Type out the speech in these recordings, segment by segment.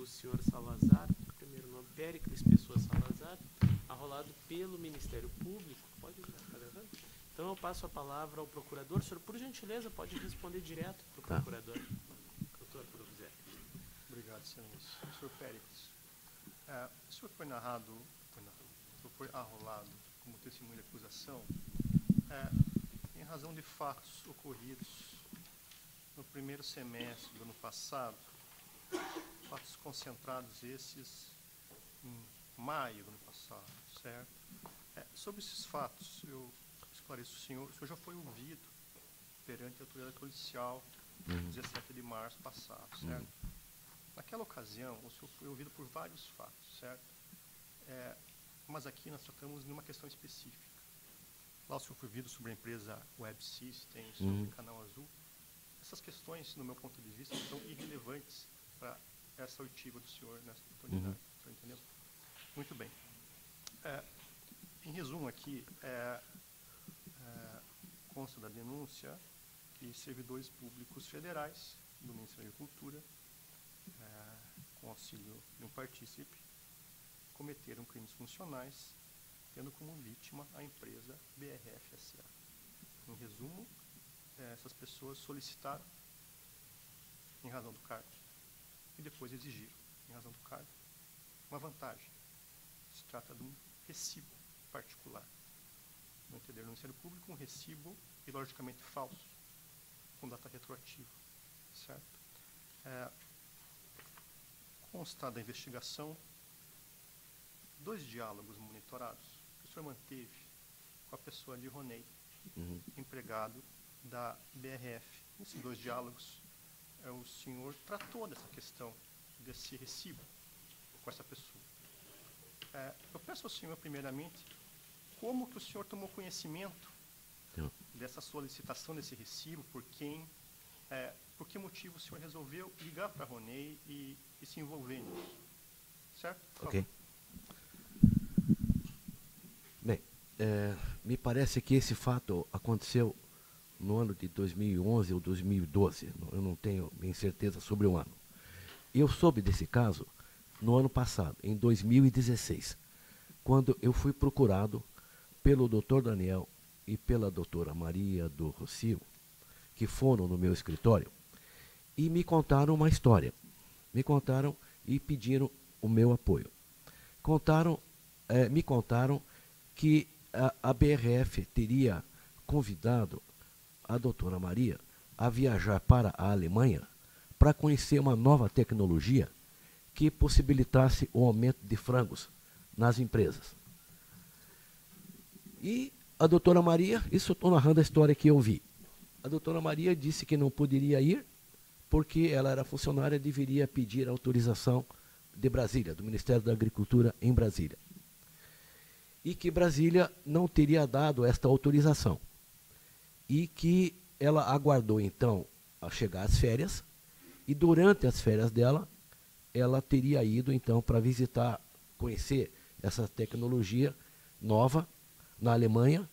do senhor Salazar, primeiro nome Péricles Pessoa Salazar, arrolado pelo Ministério Público. Pode ir, tá gravando? Então eu passo a palavra ao procurador. O senhor, por gentileza, pode responder direto para o procurador. Doutor Provizé. Obrigado, excelência. Senhor Péricles, o senhor foi foi arrolado como testemunha de acusação em razão de fatos ocorridos no primeiro semestre do ano passado, fatos concentrados esses em maio do ano passado, certo? Sobre esses fatos, eu esclareço o senhor já foi ouvido perante a autoridade policial 17 de março passado, certo? Naquela ocasião, o senhor foi ouvido por vários fatos, certo? Mas aqui nós tratamos de uma questão específica. Lá o senhor foi ouvido sobre a empresa Web Systems, sobre o Canal Azul. Essas questões, no meu ponto de vista, são irrelevantes para essa oitiva do senhor nessa oportunidade. Tá entendendo? Muito bem. Em resumo aqui, consta da denúncia que servidores públicos federais do Ministério da Agricultura, com auxílio de um partícipe, cometeram crimes funcionais, tendo como vítima a empresa BRF SA. Em resumo, essas pessoas solicitaram, em razão do cargo, e depois exigiram, em razão do cargo, uma vantagem. Se trata de um recibo particular. No entender do Ministério Público, um recibo ilogicamente falso, com data retroativa. Certo? Consta da investigação 2 diálogos monitorados que o senhor manteve com a pessoa de Ronei, empregado da BRF. Nesses 2 diálogos, o senhor tratou dessa questão, desse recibo com essa pessoa. Eu peço ao senhor, primeiramente, como que o senhor tomou conhecimento dessa solicitação desse recibo, por que motivo o senhor resolveu ligar para a Ronei e se envolver nisso? Certo? Ok. Bem, me parece que esse fato aconteceu no ano de 2011 ou 2012. Eu não tenho bem certeza sobre o ano. Eu soube desse caso no ano passado, em 2016, quando eu fui procurado pelo Dr. Daniel e pela doutora Maria do Rocio, que foram no meu escritório, e me contaram uma história. Me contaram e pediram o meu apoio. Me contaram que a BRF teria convidado a doutora Maria a viajar para a Alemanha para conhecer uma nova tecnologia que possibilitasse o aumento de frangos nas empresas. E a doutora Maria, isso eu estou narrando a história que eu vi, a doutora Maria disse que não poderia ir porque ela era funcionária e deveria pedir autorização de Brasília, do Ministério da Agricultura em Brasília. E que Brasília não teria dado esta autorização. E que ela aguardou, então, a chegar às férias, e durante as férias dela, ela teria ido, então, para visitar, conhecer essa tecnologia nova na Alemanha,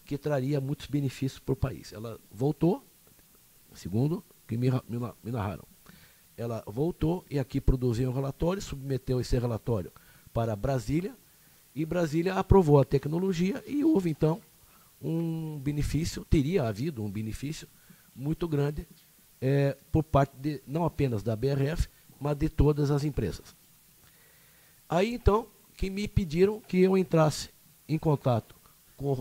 que traria muitos benefícios para o país. Ela voltou, segundo que me narraram, ela voltou e aqui produziu um relatório, submeteu esse relatório para Brasília, e Brasília aprovou a tecnologia e houve, então, um benefício, teria havido um benefício muito grande por parte não apenas da BRF, mas de todas as empresas. Aí, então, que me pediram que eu entrasse em contato,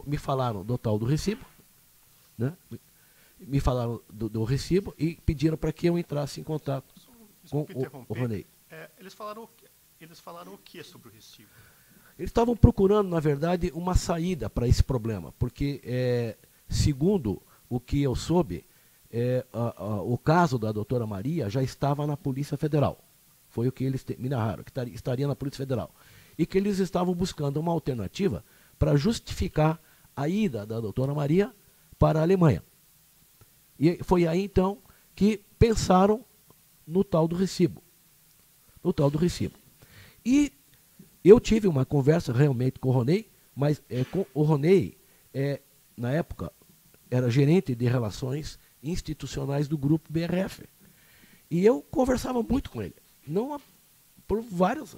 me falaram do tal do recibo, né? Me falaram do recibo e pediram para que eu entrasse em contato com o Ronei. Eles falaram o que sobre o recibo? Eles estavam procurando, na verdade, uma saída para esse problema, porque, segundo o que eu soube, o caso da doutora Maria já estava na Polícia Federal. Foi o que eles me narraram, que estaria na Polícia Federal. E que eles estavam buscando uma alternativa para justificar a ida da doutora Maria para a Alemanha. E foi aí, então, que pensaram no tal do recibo. E eu tive uma conversa realmente com o Ronei, mas com o Ronei, na época, era gerente de relações institucionais do grupo BRF. E eu conversava muito com ele. Não por vários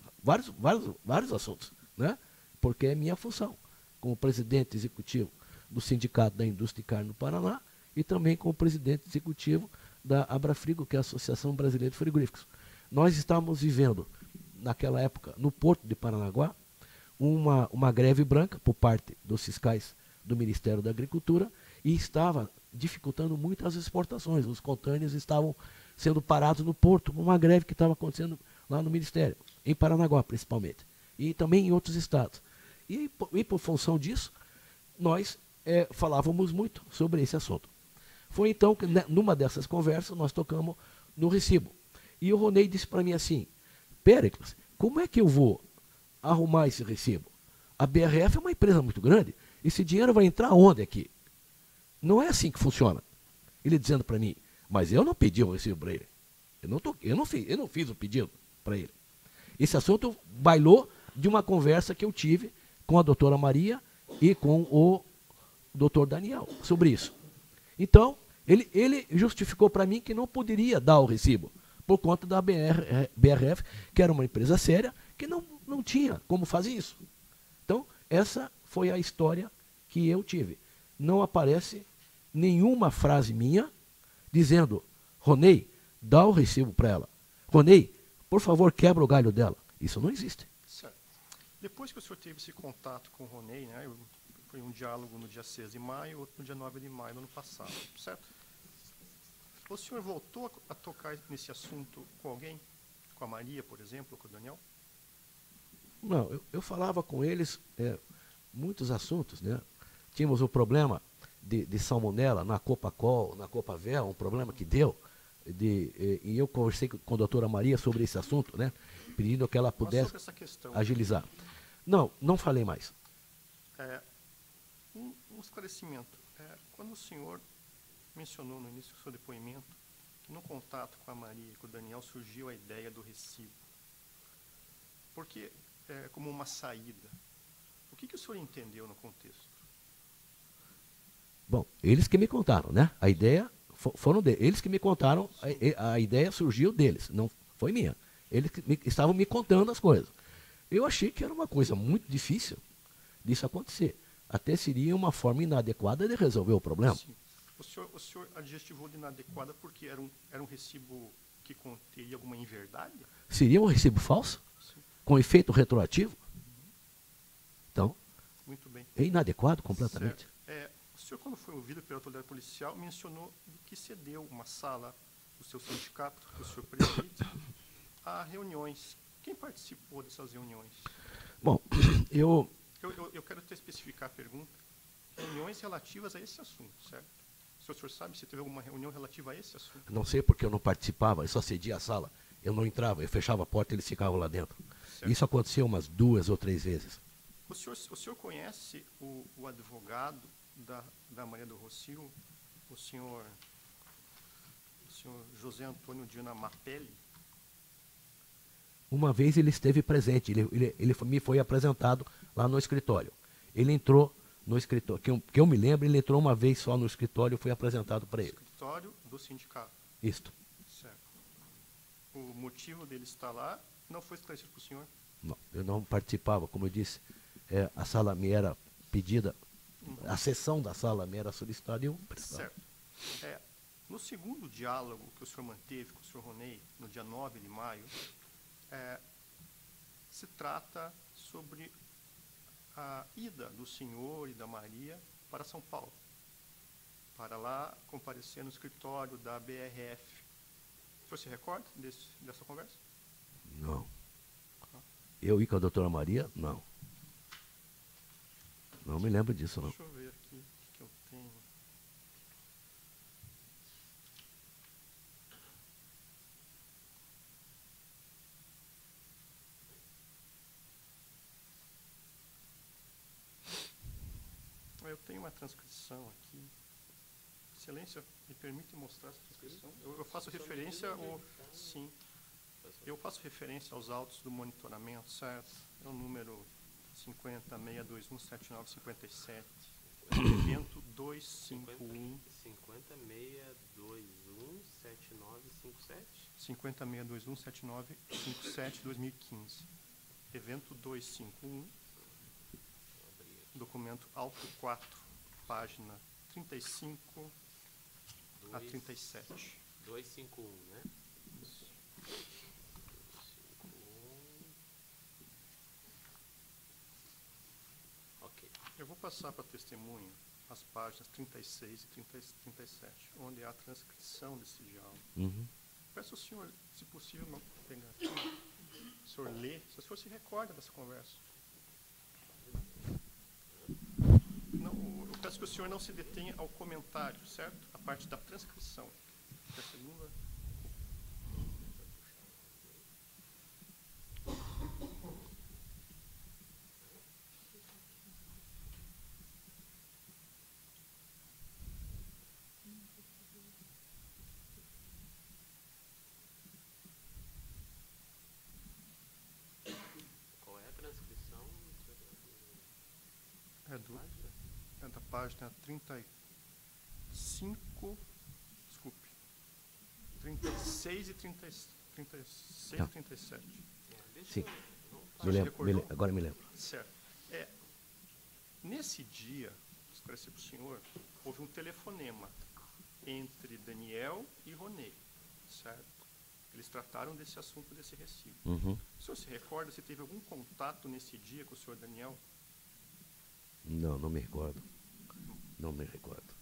assuntos, né? Porque é minha função, como presidente executivo do Sindicato da Indústria de Carne do Paraná e também como presidente executivo da Abrafrigo, que é a Associação Brasileira de Frigoríficos. Nós estávamos vivendo, naquela época, no Porto de Paranaguá, uma greve branca por parte dos fiscais do Ministério da Agricultura e estava dificultando muito as exportações. Os contêineres estavam sendo parados no porto, uma greve que estava acontecendo lá no Ministério, em Paranaguá principalmente, e também em outros estados. E por função disso, nós falávamos muito sobre esse assunto. Foi então que, numa dessas conversas, nós tocamos no recibo. E o Ronei disse para mim assim, Péricles, como é que eu vou arrumar esse recibo? A BRF é uma empresa muito grande, esse dinheiro vai entrar onde aqui? Não é assim que funciona. Ele dizendo para mim, mas eu não pedi o recibo para ele. Eu não fiz o pedido para ele. Esse assunto bailou de uma conversa que eu tive com a doutora Maria e com o doutor Daniel sobre isso. Então, ele justificou para mim que não poderia dar o recibo, por conta da BRF, que era uma empresa séria, que não tinha como fazer isso. Então, essa foi a história que eu tive. Não aparece nenhuma frase minha dizendo, Ronei, dá o recibo para ela. Ronei, por favor, quebra o galho dela. Isso não existe. Certo. Depois que o senhor teve esse contato com o Ronei, né, foi um diálogo no dia 6 de maio, outro no dia 9 de maio do ano passado, certo? O senhor voltou a tocar nesse assunto com alguém? Com a Maria, por exemplo, com o Daniel? Não, eu falava com eles muitos assuntos, né? Tínhamos o problema de salmonela na Copacol, na Copavel, um problema que deu, e eu conversei com a doutora Maria sobre esse assunto, né? Pedindo que ela pudesse agilizar. Não falei mais. Um esclarecimento. Quando o senhor mencionou no início do seu depoimento que no contato com a Maria e com o Daniel surgiu a ideia do recibo, porque como uma saída, o que o senhor entendeu no contexto? Bom, eles que me contaram, né? A ideia foram deles. Eles que me contaram, a ideia surgiu deles, não foi minha. Eles estavam me contando as coisas. Eu achei que era uma coisa muito difícil disso acontecer. Até seria uma forma inadequada de resolver o problema. Sim. O senhor adjetivou de inadequada porque era um recibo que conteria alguma inverdade? Seria um recibo falso? Sim. Com efeito retroativo? Então, muito bem. É inadequado completamente. O senhor, quando foi ouvido pela autoridade policial, mencionou que cedeu uma sala do seu sindicato, do senhor preside, a reuniões. Quem participou dessas reuniões? Bom, eu quero até especificar a pergunta. Reuniões relativas a esse assunto, certo? O senhor sabe se teve alguma reunião relativa a esse assunto? Não sei porque eu não participava, eu só cedia a sala. Eu não entrava, eu fechava a porta e eles ficavam lá dentro. Certo. Isso aconteceu umas 2 ou 3 vezes. O senhor conhece o advogado da Maria do Rocio, o senhor José Antônio Diana Mapelli? Uma vez ele esteve presente, ele me foi apresentado lá no escritório. Ele entrou no escritório, que eu me lembro, ele entrou uma vez só no escritório e foi apresentado para ele. Escritório do sindicato? Isto. Certo. O motivo dele estar lá não foi esclarecido para o senhor? Não, eu não participava, como eu disse, a sala me era pedida, a sessão da sala me era solicitada e eu participava. Certo. No segundo diálogo que o senhor manteve com o senhor Ronei, no dia 9 de maio, se trata sobre a ida do senhor e da Maria para São Paulo, para lá comparecer no escritório da BRF. O senhor se recorda dessa conversa? Não. Eu ir com a doutora Maria? Não. Não me lembro disso, não. Deixa eu ver aqui o que eu tenho. Eu tenho uma transcrição aqui. Excelência, me permite mostrar essa transcrição? Eu faço referência sim. Eu faço referência aos autos do monitoramento, certo? É o número 50.621.7957. evento 251 50.621.7957. 50.621.7957, 2015. Evento 251, documento auto 4, página 35 a 37. 251, né? Isso. 251. Ok. Eu vou passar para testemunho as páginas 36 e 37, onde há a transcrição desse diálogo. Uhum. Peço ao senhor, se possível, não pegar aqui, o senhor lê, se o senhor se recorda dessa conversa. Não, eu peço que o senhor não se detenha ao comentário, certo? A parte da transcrição. Que é a segunda. Qual é a transcrição? É da página 35, desculpe, 36 e 36 e 37. Sim. Você se recordou? Agora me lembro. Certo. Nesse dia, esclarecer para o senhor, houve um telefonema entre Daniel e Ronei, certo? Eles trataram desse assunto, desse recibo. Uhum. O senhor se recorda se teve algum contato nesse dia com o senhor Daniel? Não, não me recordo. Não me recordo.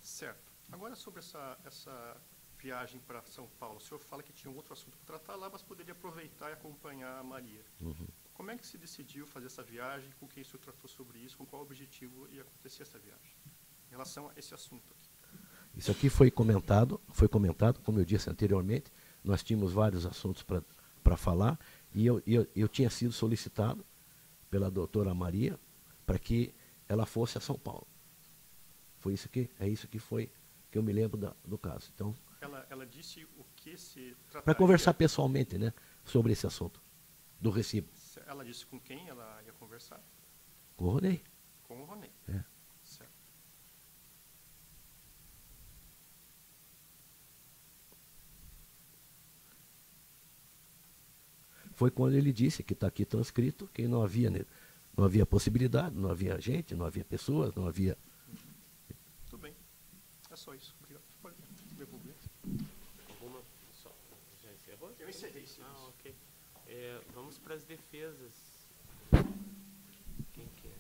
Certo. Agora, sobre essa viagem para São Paulo, o senhor fala que tinha um outro assunto para tratar lá, mas poderia aproveitar e acompanhar a Maria. Uhum. Como é que se decidiu fazer essa viagem? Com quem o senhor tratou sobre isso? Com qual objetivo ia acontecer essa viagem? Em relação a esse assunto aqui. Isso aqui foi comentado, como eu disse anteriormente, nós tínhamos vários assuntos para falar, e eu tinha sido solicitado pela doutora Maria para que ela fosse a São Paulo. É isso que foi, que eu me lembro do caso. Então, Ela disse o que se trataria... para conversar pessoalmente, né, sobre esse assunto, do recibo. Ela disse com quem ela ia conversar? Com o Ronei. Com o Ronei. É. Certo. Foi quando ele disse, que está aqui transcrito, que não havia possibilidade, não havia gente, não havia pessoas, não havia... Tudo bem. É só isso. Obrigado. Pode devolver. Alguma? Só, já encerrou? Eu encerrei, sim. Ok. Vamos para as defesas. Quem que é?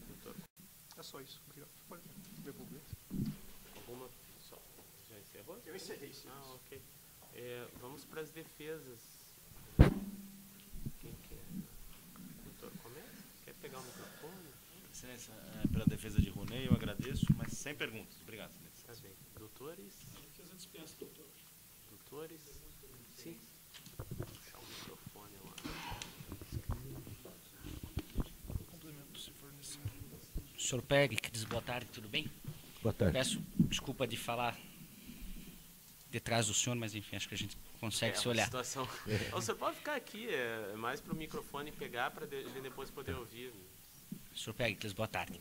Doutor? É só isso. Obrigado. Pode devolver. Alguma? Só, já encerrou? Eu encerrei, sim. Ok. Vamos para as defesas. Quem que é? Doutor, começa? Quer pegar o microfone? Excelência, pela defesa de Ronei, eu agradeço, mas sem perguntas. Obrigado, Tá bem. Doutores? Doutores? Sim. Vou puxar o microfone lá. Complemento, se for necessário. Senhor Péricles, boa tarde, tudo bem? Boa tarde. Peço desculpa de falar detrás do senhor, mas enfim, acho que a gente consegue se uma olhar. Situação... Você pode ficar aqui, é mais para o microfone pegar, para ele depois poder ouvir. Senhor Péricles, boa tarde.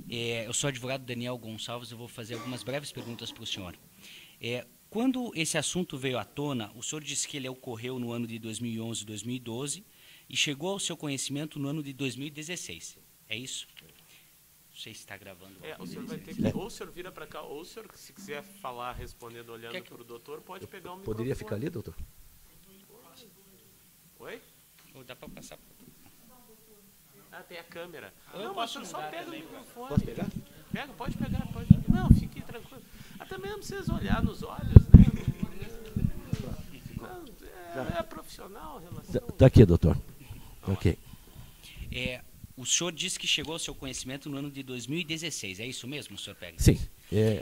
Eu sou advogado Daniel Gonçalves, eu vou fazer algumas breves perguntas para o senhor. Quando esse assunto veio à tona, o senhor disse que ele ocorreu no ano de 2011 e 2012 e chegou ao seu conhecimento no ano de 2016. É isso? Não sei se está gravando. O senhor vai ter que... Ou o senhor vira para cá, ou o senhor, se quiser falar, respondendo, olhando para o doutor, pode pegar o microfone. Poderia ficar ali, doutor? Oi? Ou dá para passar? Tem a câmera. Eu Não, posso mas só mudar pega também, o microfone. Posso pegar? Pega, pode pegar, pode. Não, fique tranquilo. Também não precisa olhar nos olhos, né? É profissional a relação. Está aqui, doutor. Ok. O senhor disse que chegou ao seu conhecimento no ano de 2016, é isso mesmo, senhor Péricles? Sim,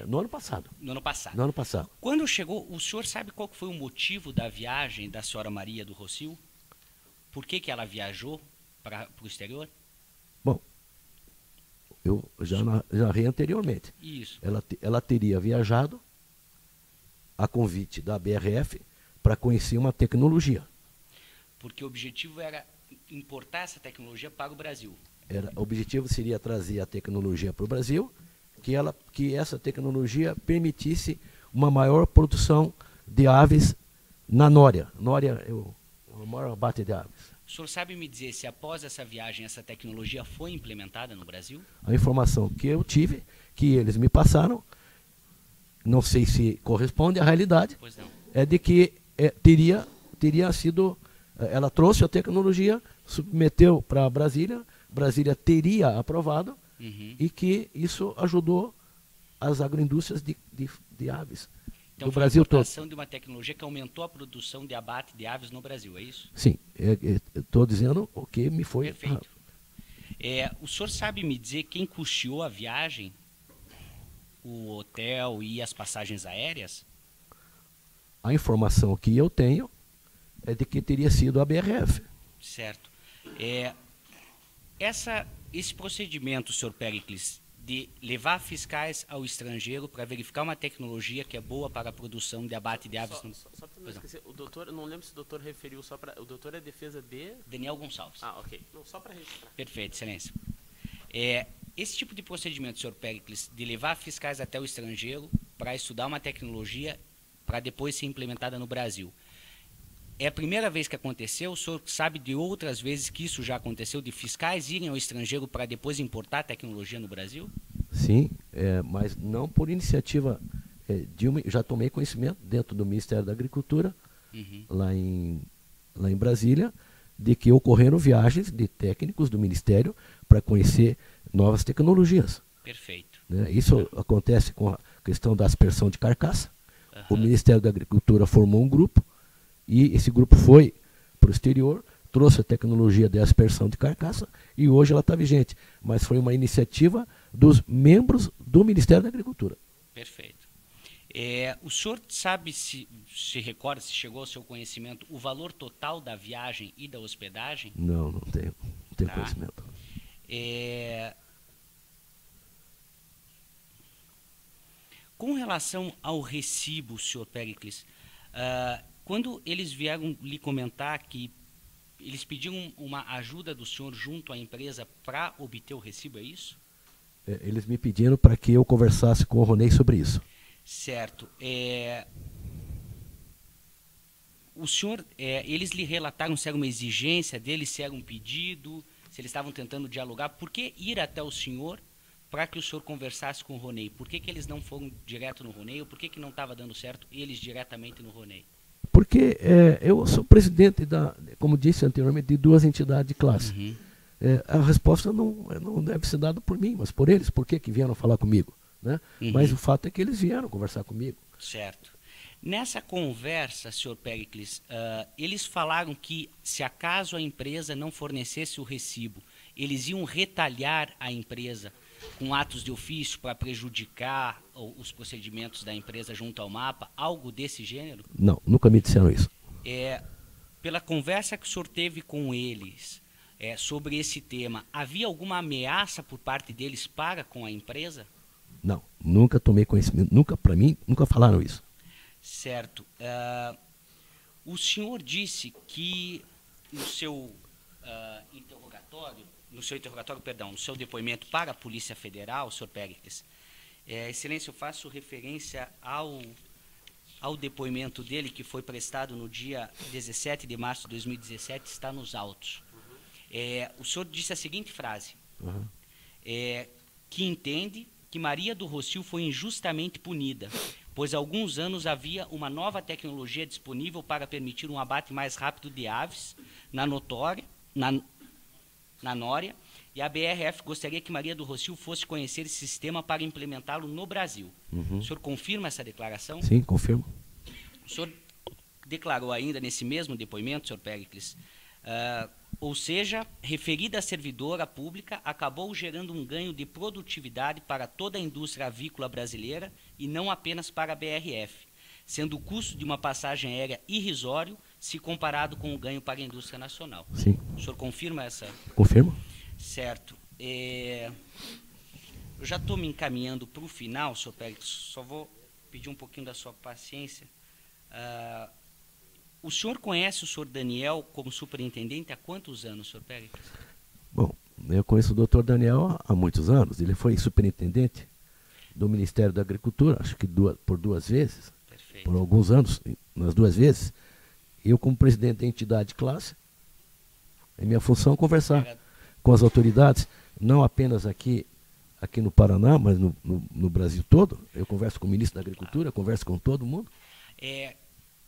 no ano passado. No ano passado. No ano passado. Quando chegou, o senhor sabe qual que foi o motivo da viagem da senhora Maria do Rossio? Por que ela viajou para o exterior? Bom, eu já narrei anteriormente. Isso. Ela teria viajado a convite da BRF para conhecer uma tecnologia. Porque o objetivo era importar essa tecnologia para o Brasil. o objetivo seria trazer a tecnologia para o Brasil, que essa tecnologia permitisse uma maior produção de aves na Nória. Nória é o maior abate de aves. O senhor sabe me dizer se após essa viagem essa tecnologia foi implementada no Brasil? A informação que eu tive, que eles me passaram, não sei se corresponde à realidade, Pois não. é de que teria sido, ela trouxe a tecnologia, submeteu para Brasília, Brasília teria aprovado, Uhum. e que isso ajudou as agroindústrias de aves Então do foi a Brasil todo. importação de uma tecnologia que aumentou a produção de abate de aves no Brasil, é isso? Sim, estou dizendo o que me foi. Perfeito. O senhor sabe me dizer quem custeou a viagem? O hotel e as passagens aéreas? A informação que eu tenho é de que teria sido a BRF. Certo. Esse procedimento, senhor Péricles, de levar fiscais ao estrangeiro para verificar uma tecnologia que é boa para a produção de abate de aves no... Só para não Pois não. esquecer, o doutor, eu não lembro se o doutor referiu só para... O doutor é defesa de... Daniel Gonçalves. Ah, ok. Não, só para registrar. Perfeito, excelência. Esse tipo de procedimento, senhor Péricles, de levar fiscais até o estrangeiro para estudar uma tecnologia para depois ser implementada no Brasil, é a primeira vez que aconteceu? O senhor sabe de outras vezes que isso já aconteceu, de fiscais irem ao estrangeiro para depois importar tecnologia no Brasil? Sim, mas não por iniciativa já tomei conhecimento dentro do Ministério da Agricultura, Uhum. lá em Brasília, de que ocorreram viagens de técnicos do Ministério para conhecer novas tecnologias. Perfeito. Né? Isso acontece com a questão da aspersão de carcaça. O Aham. Ministério da Agricultura formou um grupo, e esse grupo foi para o exterior, trouxe a tecnologia de aspersão de carcaça, e hoje ela está vigente. Mas foi uma iniciativa dos membros do Ministério da Agricultura. Perfeito. O senhor sabe, se recorda, se chegou ao seu conhecimento, o valor total da viagem e da hospedagem? Não tenho Tá. conhecimento. Com relação ao recibo, senhor Péricles, quando eles vieram lhe comentar que eles pediram uma ajuda do senhor junto à empresa para obter o recibo, é isso? Eles me pediram para que eu conversasse com o Ronei sobre isso. Certo. O senhor, eles lhe relataram se era uma exigência deles, se era um pedido, se eles estavam tentando dialogar. Por que ir até o senhor para que o senhor conversasse com o Ronei? Por que eles não foram direto no Ronei? Ou por que não estava dando certo eles diretamente no Ronei? Porque eu sou presidente, como disse anteriormente, de duas entidades de classe. Uhum. A resposta não deve ser dada por mim, mas por eles. Por que vieram falar comigo? Né? Uhum. Mas o fato é que eles vieram conversar comigo. Certo. Nessa conversa, senhor Péricles, eles falaram que se acaso a empresa não fornecesse o recibo, eles iam retalhar a empresa com atos de ofício para prejudicar os procedimentos da empresa junto ao MAPA, algo desse gênero? Não, nunca me disseram isso. Pela conversa que o senhor teve com eles sobre esse tema, havia alguma ameaça por parte deles para com a empresa? Não, nunca tomei conhecimento, para mim, nunca falaram isso. Certo. O senhor disse que no seu no seu depoimento para a Polícia Federal, senhor Péricles, Excelência, eu faço referência ao depoimento dele, que foi prestado no dia 17 de março de 2017, está nos autos. O senhor disse a seguinte frase, Uhum. que entende que Maria do Rocio foi injustamente punida, pois há alguns anos havia uma nova tecnologia disponível para permitir um abate mais rápido de aves na Nória, e a BRF gostaria que Maria do Rocio fosse conhecer esse sistema para implementá-lo no Brasil. Uhum. O senhor confirma essa declaração? Sim, confirmo. O senhor declarou ainda nesse mesmo depoimento, senhor Péricles, ou seja, referida servidora pública acabou gerando um ganho de produtividade para toda a indústria avícola brasileira e não apenas para a BRF, sendo o custo de uma passagem aérea irrisório se comparado com o ganho para a indústria nacional. Sim. O senhor confirma essa? Confirmo? Certo. Eu já estou me encaminhando para o final, senhor Péricles, só vou pedir um pouquinho da sua paciência. O senhor conhece o senhor Daniel como superintendente há quantos anos, senhor Péricles? Bom, Eu conheço o doutor Daniel há muitos anos. Ele foi superintendente do Ministério da Agricultura, acho que por 2 vezes, Perfeito. por alguns anos, nas 2 vezes. Eu, como presidente da entidade de classe, é minha função conversar com as autoridades, não apenas aqui no Paraná, mas no Brasil todo. Eu converso com o ministro da Agricultura, converso com todo mundo.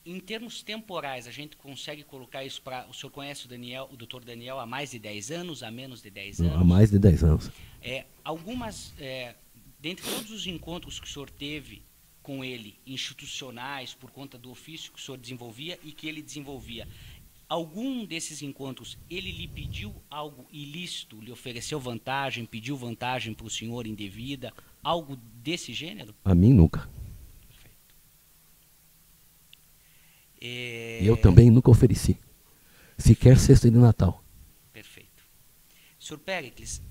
Em termos temporais, a gente consegue colocar isso para... O senhor conhece o doutor Daniel há mais de 10 anos, há menos de 10 anos? Há mais de 10 anos. Dentre todos os encontros que o senhor teve com ele, institucionais, por conta do ofício que o senhor desenvolvia e que ele desenvolvia, algum desses encontros, ele lhe pediu algo ilícito, lhe ofereceu vantagem, pediu vantagem para o senhor indevida, algo desse gênero? A mim, nunca. E eu também nunca ofereci, sequer cesta de Natal. Perfeito. Sr. Péricles,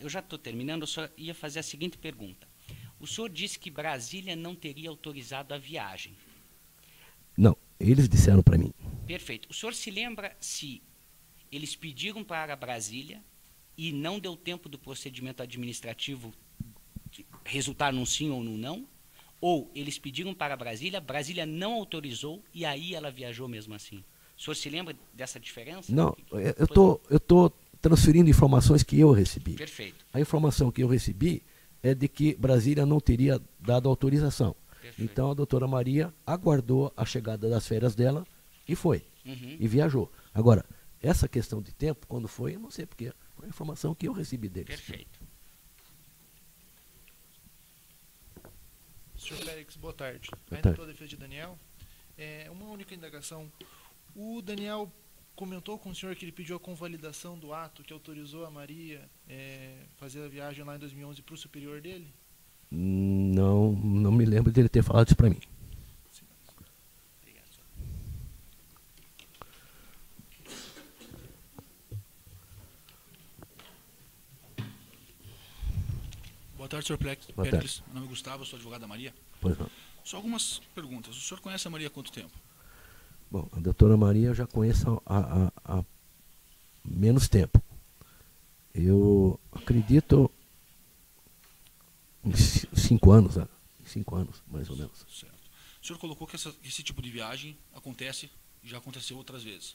eu já estou terminando, eu só ia fazer a seguinte pergunta. O senhor disse que Brasília não teria autorizado a viagem. Não, eles disseram para mim. Perfeito. O senhor se lembra se eles pediram para Brasília e não deu tempo do procedimento administrativo resultar num sim ou num não? Ou eles pediram para Brasília, Brasília não autorizou e aí ela viajou mesmo assim? O senhor se lembra dessa diferença? Não, eu tô transferindo informações que eu recebi. Perfeito. A informação que eu recebi é de que Brasília não teria dado autorização. Perfeito. Então a doutora Maria aguardou a chegada das férias dela e foi. Uhum. E viajou. Agora, essa questão de tempo, quando foi, eu não sei porque. Foi a informação que eu recebi deles. Perfeito. Sr. Félix, boa tarde. Boa Ainda tarde. pela defesa de Daniel. Uma única indagação. O Daniel comentou com o senhor que ele pediu a convalidação do ato que autorizou a Maria fazer a viagem lá em 2011 para o superior dele? Não me lembro dele ter falado isso para mim. Obrigado, senhor. Boa tarde, Sr. Boa Péricles. Meu nome é Gustavo, sou advogado da Maria. Pois não. Só algumas perguntas. O senhor conhece a Maria há quanto tempo? Bom, a doutora Maria eu já conheço há menos tempo. Eu acredito em 5 anos, 5 anos, mais ou menos. Certo. O senhor colocou que esse tipo de viagem acontece e já aconteceu outras vezes.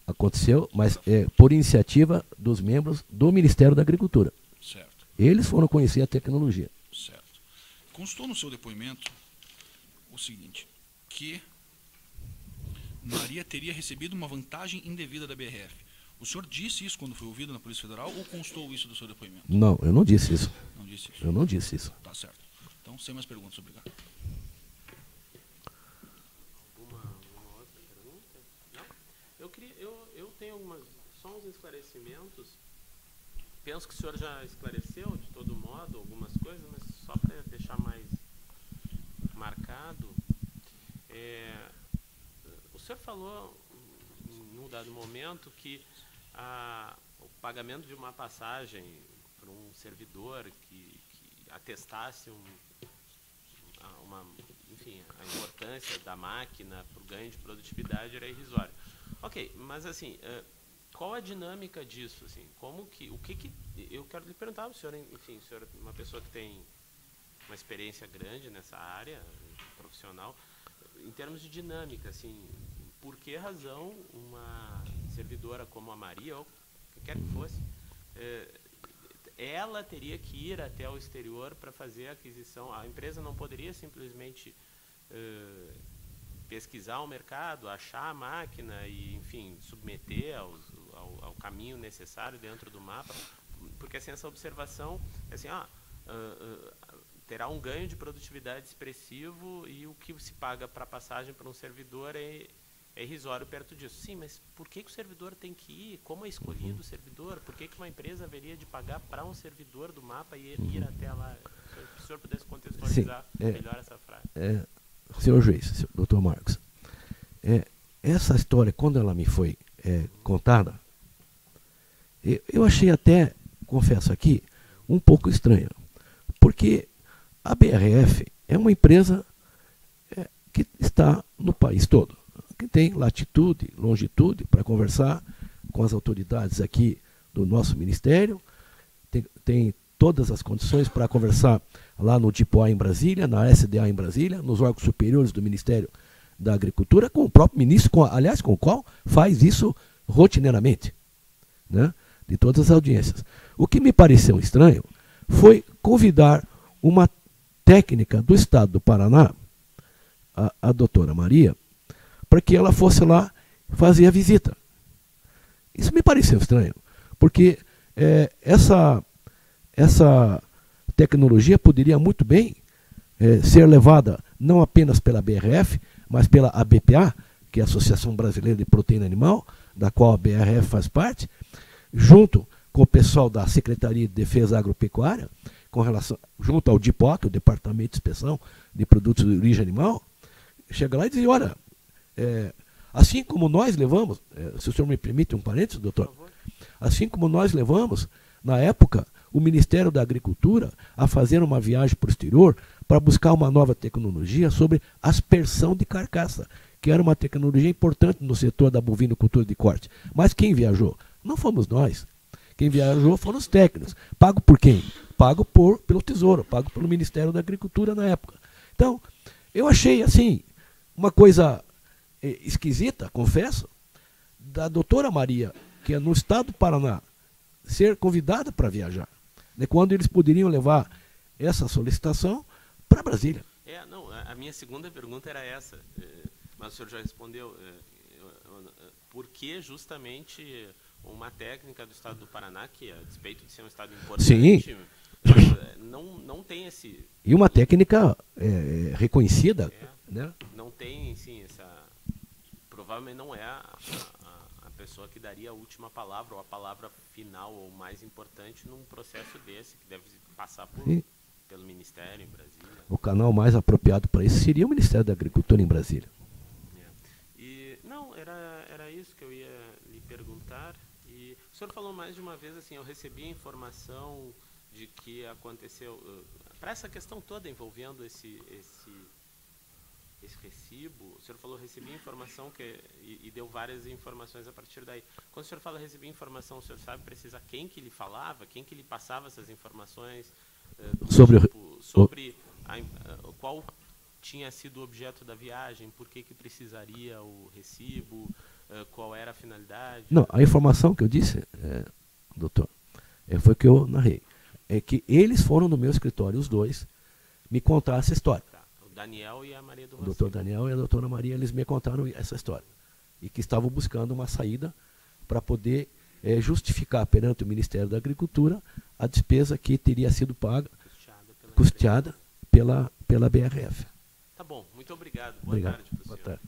Aconteceu, mas por iniciativa dos membros do Ministério da Agricultura. Certo. Eles foram conhecer a tecnologia. Certo. Constou no seu depoimento o seguinte, que Maria teria recebido uma vantagem indevida da BRF. O senhor disse isso quando foi ouvido na Polícia Federal ou constou isso do seu depoimento? Não, eu não disse isso. Não disse isso. Eu não disse isso. Tá certo. Então, sem mais perguntas, obrigado. Alguma outra pergunta? Não? Eu tenho só uns esclarecimentos. Penso que o senhor já esclareceu, de todo modo, algumas coisas, mas só para deixar mais marcado. O senhor falou, num dado momento, que o pagamento de uma passagem para um servidor que atestasse enfim, a importância da máquina para o ganho de produtividade era irrisório. Ok, mas assim, qual a dinâmica disso? Assim, eu quero lhe perguntar ao senhor, enfim, o senhor é uma pessoa que tem uma experiência grande nessa área profissional, em termos de dinâmica, assim, por que razão uma servidora como a Maria, ou quem quer que fosse, ela teria que ir até o exterior para fazer a aquisição? A empresa não poderia simplesmente pesquisar o mercado, achar a máquina e, enfim, submeter ao caminho necessário dentro do mapa? Porque assim, essa observação, assim, terá um ganho de produtividade expressivo e o que se paga para passagem para um servidor é irrisório perto disso. Sim, mas por que o servidor tem que ir? Como é escolhido o servidor? Por que uma empresa haveria de pagar para um servidor do mapa e ele ir até lá? Se o senhor pudesse contextualizar melhor essa frase. Senhor juiz, doutor Marcos, essa história, quando ela me foi contada, eu achei até, confesso aqui, um pouco estranha. Porque a BRF é uma empresa que está no país todo, que tem latitude, longitude para conversar com as autoridades aqui do nosso ministério, tem todas as condições para conversar lá no DIPOA em Brasília, na SDA em Brasília, nos órgãos superiores do Ministério da Agricultura, com o próprio ministro, aliás, com o qual faz isso rotineiramente, né, de todas as audiências. O que me pareceu estranho foi convidar uma técnica do Estado do Paraná, a doutora Maria, para que ela fosse lá fazer a visita. Isso me pareceu estranho, porque essa tecnologia poderia muito bem ser levada não apenas pela BRF, mas pela ABPA, que é a Associação Brasileira de Proteína Animal, da qual a BRF faz parte, junto com o pessoal da Secretaria de Defesa Agropecuária, junto ao DIPOC, o Departamento de Inspeção de Produtos de Origem Animal, chega lá e diz, olha, assim como nós levamos, se o senhor me permite um parênteses, doutor, assim como nós levamos, na época, o Ministério da Agricultura a fazer uma viagem para o exterior para buscar uma nova tecnologia sobre aspersão de carcaça, que era uma tecnologia importante no setor da bovinocultura de corte. Mas quem viajou? Não fomos nós. Quem viajou foram os técnicos. Pago por quem? Pago pelo Tesouro, pago pelo Ministério da Agricultura na época. Então, eu achei assim, uma coisa esquisita, confesso, da doutora Maria, que é no estado do Paraná, ser convidada para viajar, né, quando eles poderiam levar essa solicitação para Brasília. Não, a minha segunda pergunta era essa, mas o senhor já respondeu. Por que justamente uma técnica do estado do Paraná, que a despeito de ser um estado importante, sim, não tem esse... E uma técnica reconhecida, né? Não tem, sim, provavelmente não é a pessoa que daria a última palavra, ou a palavra final, ou mais importante, num processo desse, que deve passar pelo Ministério em Brasília. O canal mais apropriado para isso seria o Ministério da Agricultura em Brasília. Não, era isso que eu ia lhe perguntar. E o senhor falou mais de uma vez, assim, eu recebi a informação de que aconteceu, para essa questão toda envolvendo esse recibo, o senhor falou recebi informação e deu várias informações a partir daí. Quando o senhor fala recebi informação, o senhor sabe precisar quem que lhe falava, quem que lhe passava essas informações sobre qual tinha sido o objeto da viagem, por que precisaria o recibo, qual era a finalidade? Não, a informação que eu disse, doutor, foi que eu narrei. É que eles foram no meu escritório, os dois, me contar essa história. O Daniel e a Maria do O Rocinho. doutor Daniel e a doutora Maria, eles me contaram essa história. E que estavam buscando uma saída para poder justificar perante o Ministério da Agricultura a despesa que teria sido paga, custeada pela BRF. Tá bom, muito obrigado. Boa Obrigado. tarde para o senhor. Boa tarde.